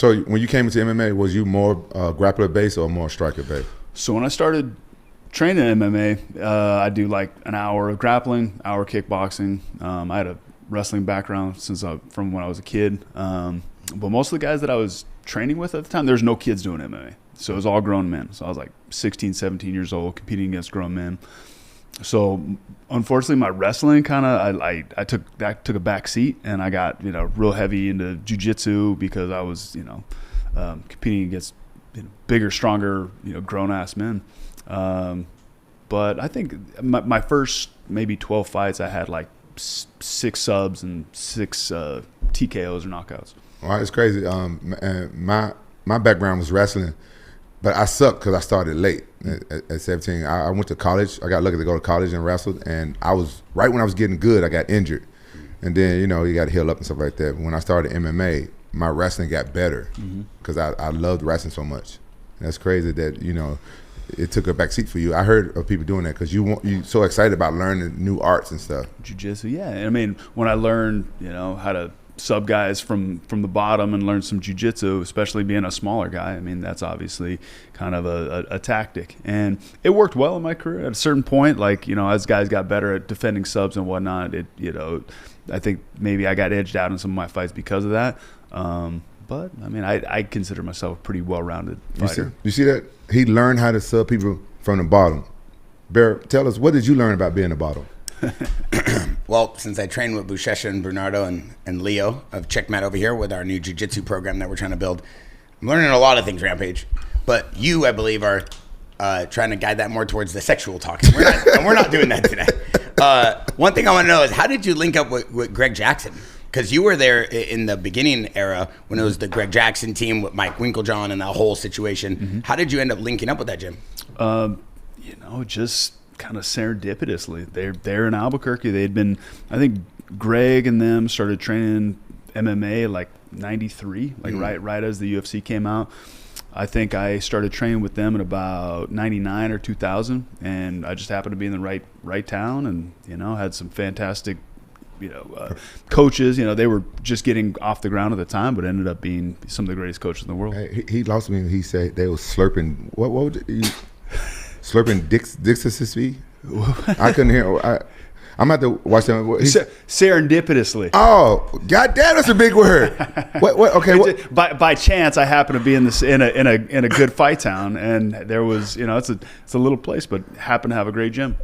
So when you came into MMA, was you more grappler based or more striker based? So when I started training MMA, I do like an hour of grappling, hour kickboxing. I had a wrestling background from when I was a kid. But most of the guys that I was training with at the time, there's no kids doing MMA. So it was all grown men. So I was like 16, 17 years old competing against grown men. So unfortunately, my wrestling kind of I took a back seat, and I got real heavy into jiu-jitsu because I was competing against bigger, stronger grown ass men. But I think my first maybe 12 fights, I had like 6 subs and 6 TKOs or knockouts. Well, it's crazy. And my background was wrestling, but I sucked because I started late at 17. I went to college. I got lucky to go to college and wrestled, and I was right when I was getting good, I got injured, and then you got to heal up and stuff like that. But when I started MMA, my wrestling got better because I loved wrestling so much. And that's crazy that it took a back seat for you. I heard of people doing that because you so excited about learning new arts and stuff. Jiu-jitsu, yeah. I mean, when I learned how to sub guys from the bottom and learn some jiu-jitsu, especially being a smaller guy, I mean, that's obviously kind of a tactic, and it worked well in my career. At a certain point, like as guys got better at defending subs and whatnot, I think maybe I got edged out in some of my fights because of that. But I mean, I consider myself a pretty well-rounded fighter. You see that he learned how to sub people from the bottom. Bear, tell us, what did you learn about being the bottom? Well, since I trained with Buchecha and Bernardo and Leo of Checkmat over here with our new jiu-jitsu program that we're trying to build, I'm learning a lot of things, Rampage. But you, I believe, are trying to guide that more towards the sexual talk. And we're not doing that today. One thing I want to know is, how did you link up with Greg Jaxxon? Because you were there in the beginning era when it was the Greg Jaxxon team with Mike Winklejohn and that whole situation. Mm-hmm. How did you end up linking up with that gym? Just kind of serendipitously. They're in Albuquerque. They'd been, I think Greg and them started training MMA like 93, like right as the UFC came out. I think I started training with them in about 99 or 2000, and I just happened to be in the right town, and had some fantastic coaches. They were just getting off the ground at the time, but ended up being some of the greatest coaches in the world. Hey, he lost me. He said they were slurping. What was it? Slurping Dixie? I couldn't hear. I'm about to watch them. Serendipitously. Oh, goddamn! That's a big word. What? Okay. By chance, I happened to be in a good fight town, and there was it's a little place, but happened to have a great gym.